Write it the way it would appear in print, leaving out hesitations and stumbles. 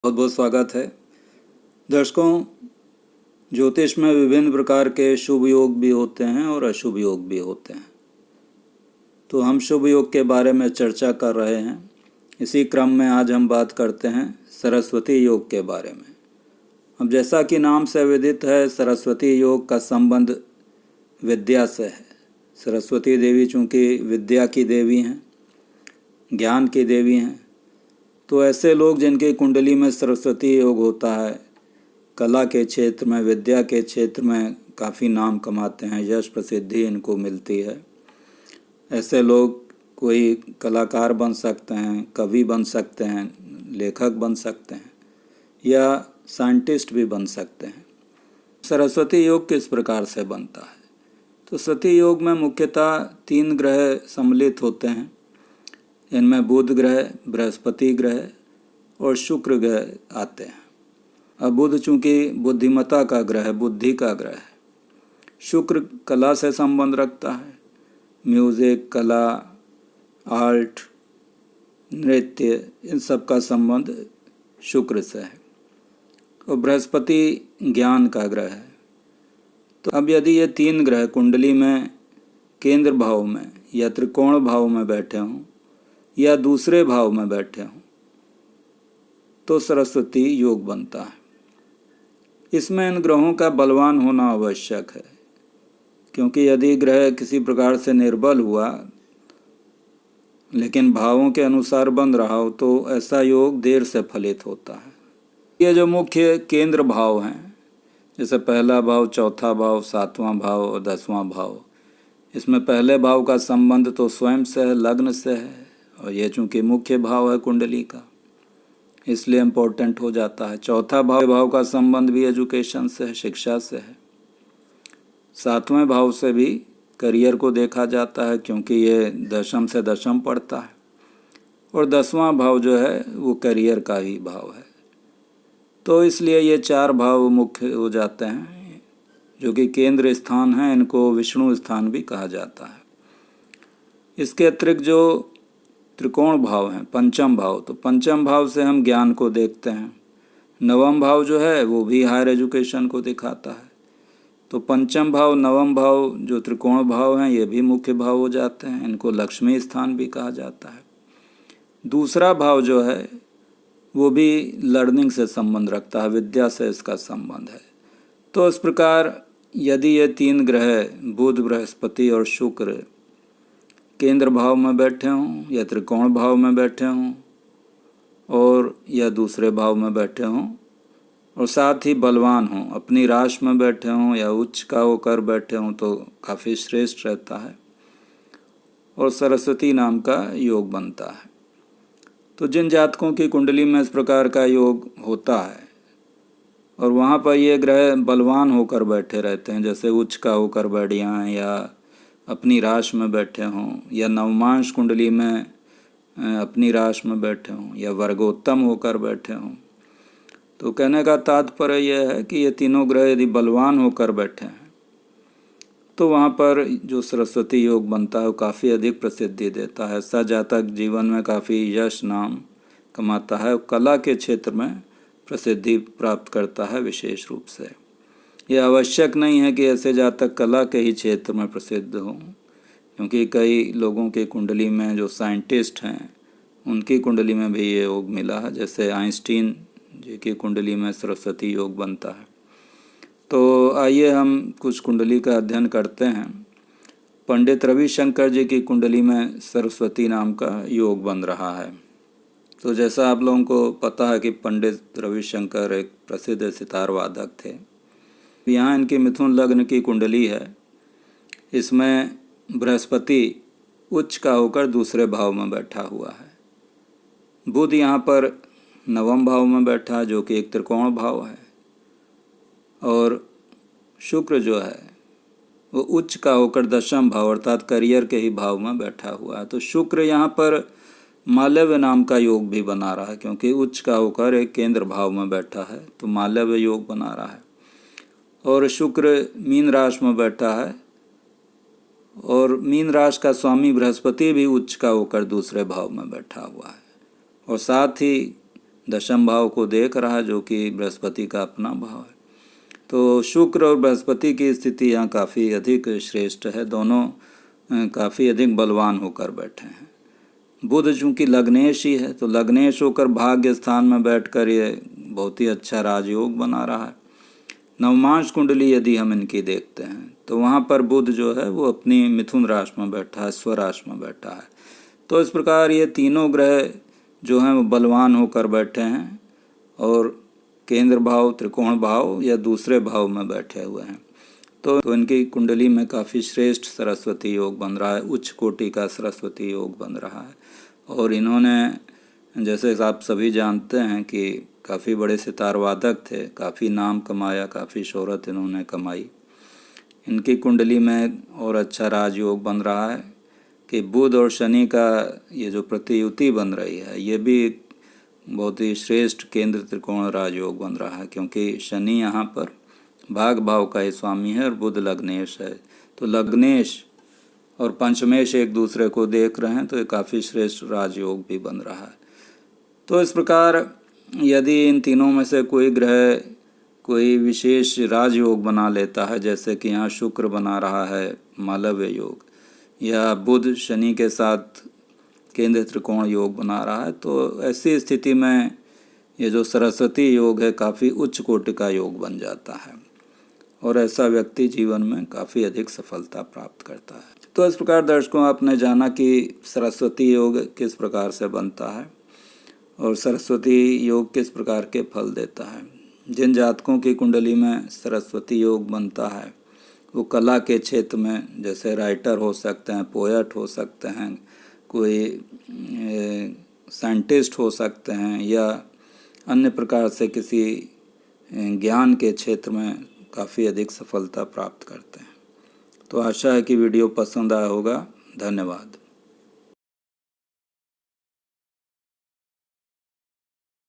बहुत बहुत स्वागत है दर्शकों। ज्योतिष में विभिन्न प्रकार के शुभ योग भी होते हैं और अशुभ योग भी होते हैं। तो हम शुभ योग के बारे में चर्चा कर रहे हैं। इसी क्रम में आज हम बात करते हैं सरस्वती योग के बारे में। अब जैसा कि नाम से विदित है, सरस्वती योग का संबंध विद्या से है। सरस्वती देवी चूँकि विद्या की देवी हैं, ज्ञान की देवी हैं, तो ऐसे लोग जिनकी कुंडली में सरस्वती योग होता है, कला के क्षेत्र में, विद्या के क्षेत्र में काफ़ी नाम कमाते हैं, यश प्रसिद्धि इनको मिलती है। ऐसे लोग कोई कलाकार बन सकते हैं, कवि बन सकते हैं, लेखक बन सकते हैं या साइंटिस्ट भी बन सकते हैं। सरस्वती योग किस प्रकार से बनता है? तो सरस्वती योग में मुख्यतः 3 ग्रह सम्मिलित होते हैं। इनमें बुध ग्रह, बृहस्पति ग्रह और शुक्र ग्रह आते हैं। अब बुध चूँकि बुद्धिमत्ता का ग्रह है, बुद्धि का ग्रह है। शुक्र कला से संबंध रखता है, म्यूज़िक, कला, आर्ट, नृत्य, इन सब का संबंध शुक्र से है। और बृहस्पति ज्ञान का ग्रह है। तो अब यदि ये 3 ग्रह कुंडली में केंद्र भाव में या त्रिकोण भाव में बैठे हों या दूसरे भाव में बैठे हों तो सरस्वती योग बनता है। इसमें इन ग्रहों का बलवान होना आवश्यक है, क्योंकि यदि ग्रह किसी प्रकार से निर्बल हुआ लेकिन भावों के अनुसार बन रहा हो तो ऐसा योग देर से फलित होता है। ये जो मुख्य केंद्र भाव हैं, जैसे पहला भाव, चौथा भाव, 7वां भाव और 10वां भाव, इसमें पहले भाव का संबंध तो स्वयं से है, लग्न से है, और ये चूँकि मुख्य भाव है कुंडली का, इसलिए इम्पोर्टेंट हो जाता है। चौथा भाव का संबंध भी एजुकेशन से है, शिक्षा से है। 7वें भाव से भी करियर को देखा जाता है, क्योंकि ये दशम से दशम पड़ता है। और 10वां भाव जो है वो करियर का ही भाव है। तो इसलिए ये 4 भाव मुख्य हो जाते हैं, जो कि केंद्र स्थान हैं। इनको विष्णु स्थान भी कहा जाता है। इसके अतिरिक्त जो त्रिकोण भाव हैं, पंचम भाव, तो पंचम भाव से हम ज्ञान को देखते हैं। 9वां भाव जो है वो भी हायर एजुकेशन को दिखाता है। तो पंचम भाव, 9वां भाव जो त्रिकोण भाव हैं, ये भी मुख्य भाव हो जाते हैं। इनको लक्ष्मी स्थान भी कहा जाता है। दूसरा भाव जो है वो भी लर्निंग से संबंध रखता है, विद्या से इसका संबंध है। तो इस प्रकार यदि ये 3 ग्रह बुध, बृहस्पति और शुक्र केंद्र भाव में बैठे हों या त्रिकोण भाव में बैठे हों और या दूसरे भाव में बैठे हों, और साथ ही बलवान हों, अपनी राशि में बैठे हों या उच्च का होकर बैठे हों, तो काफ़ी श्रेष्ठ रहता है और सरस्वती नाम का योग बनता है। तो जिन जातकों की कुंडली में इस प्रकार का योग होता है और वहाँ पर ये ग्रह बलवान होकर बैठे रहते हैं, जैसे उच्च का होकर बैठ जाएं या अपनी राशि में बैठे हों या नवमांश कुंडली में अपनी राशि में बैठे हों या वर्गोत्तम होकर बैठे हों, तो कहने का तात्पर्य यह है कि ये तीनों ग्रह यदि बलवान होकर बैठे हैं तो वहाँ पर जो सरस्वती योग बनता है वो काफ़ी अधिक प्रसिद्धि देता है। ऐसा जातक जीवन में काफ़ी यश नाम कमाता है, कला के क्षेत्र में प्रसिद्धि प्राप्त करता है विशेष रूप से। यह आवश्यक नहीं है कि ऐसे जातक कला के ही क्षेत्र में प्रसिद्ध हों, क्योंकि कई लोगों की कुंडली में जो साइंटिस्ट हैं उनकी कुंडली में भी ये योग मिला है। जैसे आइंस्टीन जी की कुंडली में सरस्वती योग बनता है। तो आइए हम कुछ कुंडली का अध्ययन करते हैं। पंडित रविशंकर जी की कुंडली में सरस्वती नाम का योग बन रहा है। तो जैसा आप लोगों को पता है कि पंडित रविशंकर एक प्रसिद्ध सितार वादक थे। यहाँ इनकी मिथुन लग्न की कुंडली है। इसमें बृहस्पति उच्च का होकर दूसरे भाव में बैठा हुआ है। बुध यहाँ पर 9वें भाव में बैठा है, जो कि एक त्रिकोण भाव है, और शुक्र जो है वो उच्च का होकर 10वां भाव अर्थात करियर के ही भाव में बैठा हुआ है। तो शुक्र यहाँ पर मालव्य नाम का योग भी बना रहा है, क्योंकि उच्च का होकर एक केंद्र भाव में बैठा है, तो मालव्य योग बना रहा है। और शुक्र मीन राशि में बैठा है और मीन राशि का स्वामी बृहस्पति भी उच्च का होकर दूसरे भाव में बैठा हुआ है, और साथ ही दशम भाव को देख रहा है जो कि बृहस्पति का अपना भाव है। तो शुक्र और बृहस्पति की स्थिति यहाँ काफ़ी अधिक श्रेष्ठ है, दोनों काफ़ी अधिक बलवान होकर बैठे हैं। बुध चूँकि लग्नेश ही है तो लग्नेश होकर भाग्य स्थान में बैठकर ये बहुत ही अच्छा राजयोग बना रहा है। नवमांश कुंडली यदि हम इनकी देखते हैं तो वहाँ पर बुध जो है वो अपनी मिथुन राशि में बैठा है, स्वराशि में बैठा है। तो इस प्रकार ये तीनों ग्रह जो हैं वो बलवान होकर बैठे हैं और केंद्र भाव, त्रिकोण भाव या दूसरे भाव में बैठे हुए हैं। तो इनकी कुंडली में काफ़ी श्रेष्ठ सरस्वती योग बन रहा है, उच्च कोटि का सरस्वती योग बन रहा है। और इन्होंने, जैसे आप सभी जानते हैं कि काफ़ी बड़े सितार वादक थे, काफ़ी नाम कमाया, काफ़ी शोहरत इन्होंने कमाई। इनकी कुंडली में और अच्छा राजयोग बन रहा है कि बुध और शनि का ये जो प्रतियुति बन रही है ये भी बहुत ही श्रेष्ठ केंद्र त्रिकोण राजयोग बन रहा है, क्योंकि शनि यहाँ पर भाग भाव का ही स्वामी है और बुध लग्नेश है। तो लग्नेश और पंचमेश एक दूसरे को देख रहे हैं तो ये काफ़ी श्रेष्ठ राजयोग भी बन रहा है। तो इस प्रकार यदि इन तीनों में से कोई ग्रह कोई विशेष राजयोग बना लेता है, जैसे कि यहाँ शुक्र बना रहा है मालव्य योग, या बुध शनि के साथ केंद्र त्रिकोण योग बना रहा है, तो ऐसी स्थिति में ये जो सरस्वती योग है काफ़ी उच्च कोटि का योग बन जाता है और ऐसा व्यक्ति जीवन में काफ़ी अधिक सफलता प्राप्त करता है। तो इस प्रकार दर्शकों, आपने जाना कि सरस्वती योग किस प्रकार से बनता है और सरस्वती योग किस प्रकार के फल देता है। जिन जातकों की कुंडली में सरस्वती योग बनता है वो कला के क्षेत्र में, जैसे राइटर हो सकते हैं, पोएट हो सकते हैं, कोई साइंटिस्ट हो सकते हैं, या अन्य प्रकार से किसी ज्ञान के क्षेत्र में काफ़ी अधिक सफलता प्राप्त करते हैं। तो आशा है कि वीडियो पसंद आया होगा। धन्यवाद।